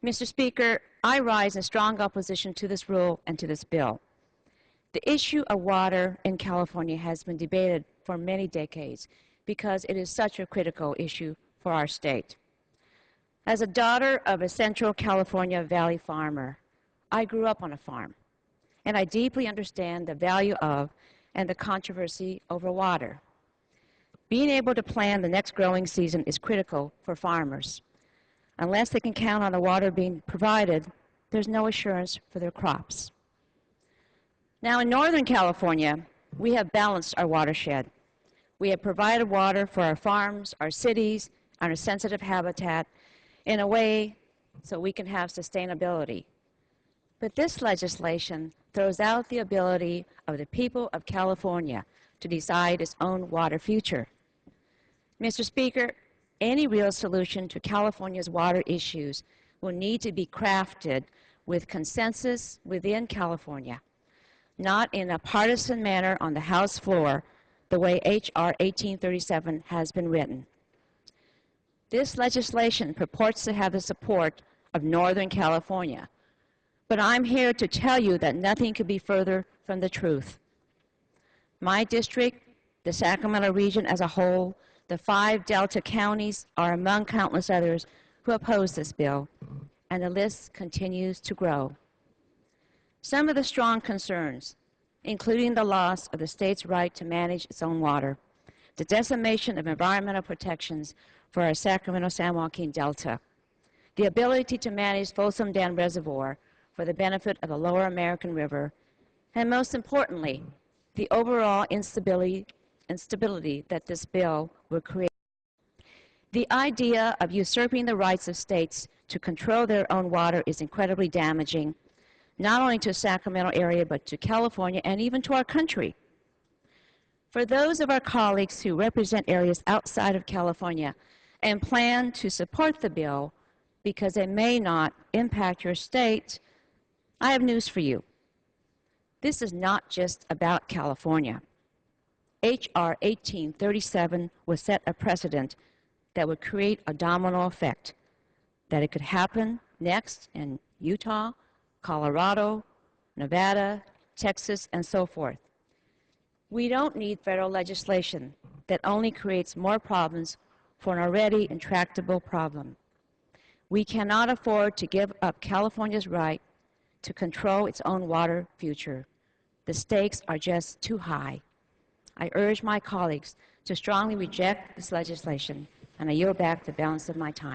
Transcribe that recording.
Mr. Speaker, I rise in strong opposition to this rule and to this bill. The issue of water in California has been debated for many decades because it is such a critical issue for our state. As a daughter of a Central California Valley farmer, I grew up on a farm, and I deeply understand the value of and the controversy over water. Being able to plan the next growing season is critical for farmers. Unless they can count on the water being provided, there's no assurance for their crops. Now, in Northern California, we have balanced our watershed. We have provided water for our farms, our cities, and our sensitive habitat in a way so we can have sustainability. But this legislation throws out the ability of the people of California to decide its own water future. Mr. Speaker, any real solution to California's water issues will need to be crafted with consensus within California, not in a partisan manner on the House floor the way H.R. 1837 has been written. This legislation purports to have the support of Northern California, but I'm here to tell you that nothing could be further from the truth. My district, the Sacramento region as a whole, the 5 Delta counties are among countless others who oppose this bill, and the list continues to grow. Some of the strong concerns, including the loss of the state's right to manage its own water, the decimation of environmental protections for our Sacramento-San Joaquin Delta, the ability to manage Folsom Dam Reservoir for the benefit of the Lower American River, and most importantly, the overall instability that this bill will create. The idea of usurping the rights of states to control their own water is incredibly damaging, not only to the Sacramento area, but to California and even to our country. For those of our colleagues who represent areas outside of California and plan to support the bill because it may not impact your state, I have news for you. This is not just about California. H.R. 1837 would set a precedent that would create a domino effect, that it could happen next in Utah, Colorado, Nevada, Texas, and so forth. We don't need federal legislation that only creates more problems for an already intractable problem. We cannot afford to give up California's right to control its own water future. The stakes are just too high. I urge my colleagues to strongly reject this legislation, and I yield back the balance of my time.